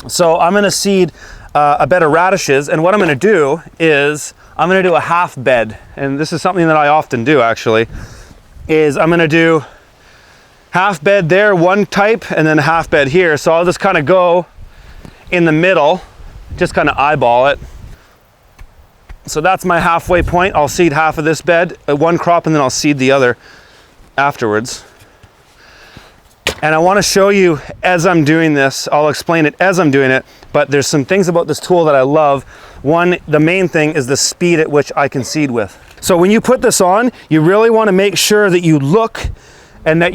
So I'm gonna seed a bed of radishes, and what I'm gonna do is I'm gonna do a half bed, and this is something that I often do actually, is I'm gonna do half bed there, one type, and then a half bed here. So I'll just kind of go in the middle, just kind of eyeball it. So that's my halfway point. I'll seed half of this bed, one crop, and then I'll seed the other afterwards. And I want to show you as I'm doing this. I'll explain it as I'm doing it, but there's some things about this tool that I love. One, the main thing is the speed at which I can seed with. So when you put this on, you really want to make sure that you look and that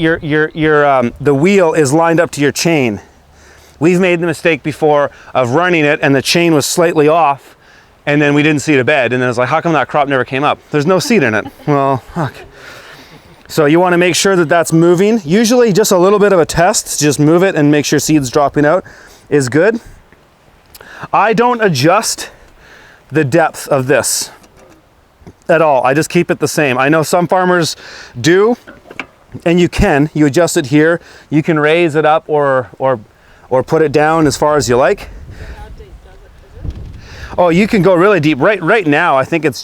the wheel is lined up to your chain. We've made the mistake before of running it and the chain was slightly off, and then we didn't seed a bed, and then it's like, how come that crop never came up? There's no seed in it. Well, fuck. So you want to make sure that that's moving. Usually just a little bit of a test, just move it and make sure seed's dropping out is good. I don't adjust the depth of this at all. I just keep it the same. I know some farmers do, and you adjust it here. You can raise it up or put it down as far as you like. How deep does it, is it? Oh, you can go really deep. Right now, I think it's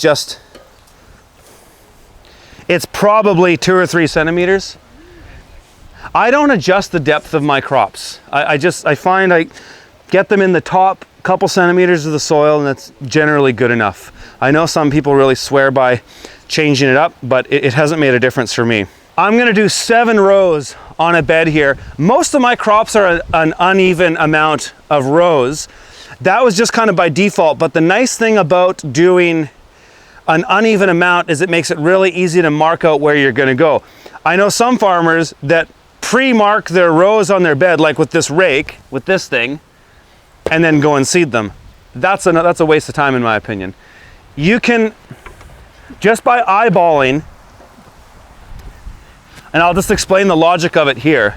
probably 2 or 3 centimeters. I don't adjust the depth of my crops. I find I get them in the top couple centimeters of the soil, and that's generally good enough. I know some people really swear by changing it up, but it hasn't made a difference for me. I'm gonna do 7 rows on a bed here. Most of my crops are an uneven amount of rows. That was just kind of by default, but the nice thing about doing an uneven amount is it makes it really easy to mark out where you're gonna go. I know some farmers that pre-mark their rows on their bed, like with this rake, with this thing, and then go and seed them. That's a waste of time in my opinion. You can, just by eyeballing, and I'll just explain the logic of it here,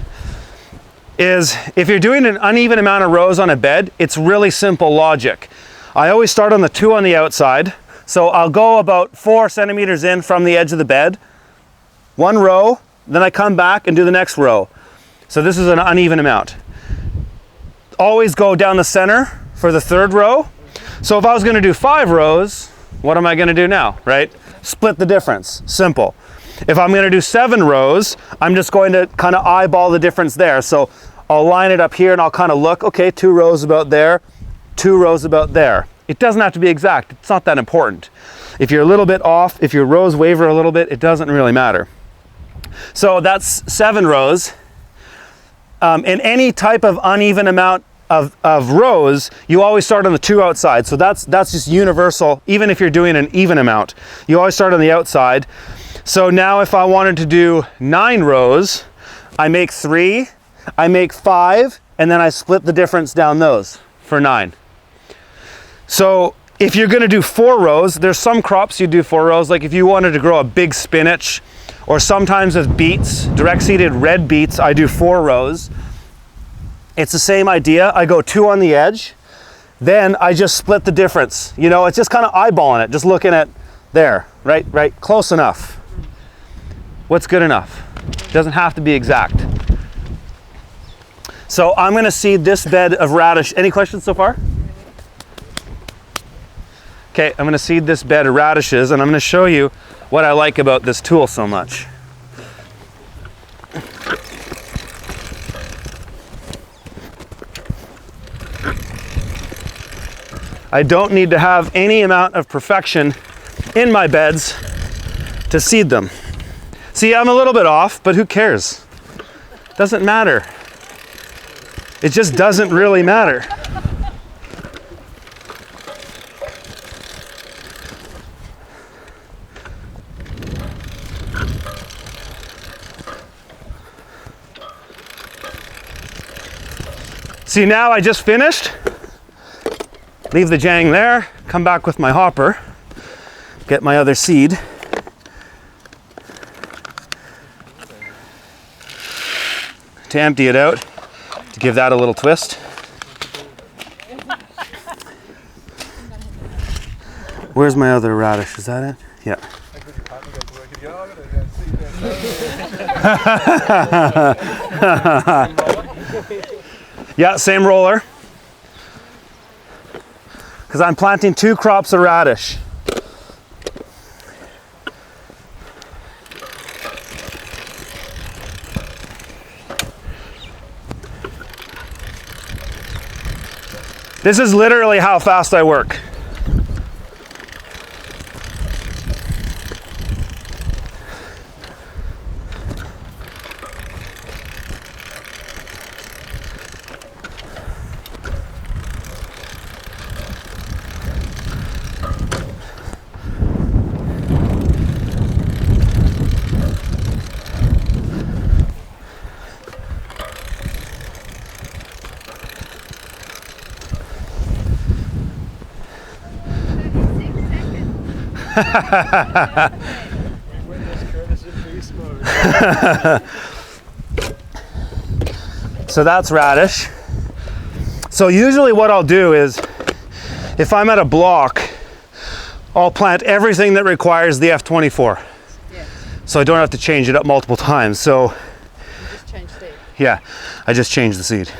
is if you're doing an uneven amount of rows on a bed, it's really simple logic. I always start on the 2 on the outside, so I'll go about 4 centimeters in from the edge of the bed, 1 row, then I come back and do the next row. So this is an uneven amount. Always go down the center for the 3rd row. So if I was gonna do 5 rows, what am I gonna do now, right? Split the difference, simple. If I'm gonna do 7 rows, I'm just going to kind of eyeball the difference there. So I'll line it up here and I'll kind of look, okay, 2 rows about there, 2 rows about there. It doesn't have to be exact, it's not that important. If you're a little bit off, if your rows waver a little bit, it doesn't really matter. So that's 7 rows. In any type of uneven amount of rows, you always start on the 2 outside. So that's just universal, even if you're doing an even amount. You always start on the outside. So now if I wanted to do 9 rows, I make 3, I make 5, and then I split the difference down those for 9. So if you're gonna do 4 rows, there's some crops you do 4 rows, like if you wanted to grow a big spinach, or sometimes with beets, direct seeded red beets, I do 4 rows. It's the same idea. I go 2 on the edge, then I just split the difference. You know, it's just kind of eyeballing it, just looking at there, right, close enough. What's good enough? Doesn't have to be exact. So I'm gonna seed this bed of radish. Any questions so far? Okay, I'm gonna seed this bed of radishes, and I'm gonna show you what I like about this tool so much. I don't need to have any amount of perfection in my beds to seed them. See, I'm a little bit off, but who cares? Doesn't matter. It just doesn't really matter. See, now I just finished. Leave the Jang there, come back with my hopper, get my other seed. To empty it out, to give that a little twist. Where's my other radish? Is that it? Yeah. Yeah, same roller. because I'm planting 2 crops of radish. This is literally how fast I work. So that's radish. So usually what I'll do is, if I'm at a block, I'll plant everything that requires the F24. Yeah. So I don't have to change it up multiple times. So You just change seed. yeah, I just changed the seed.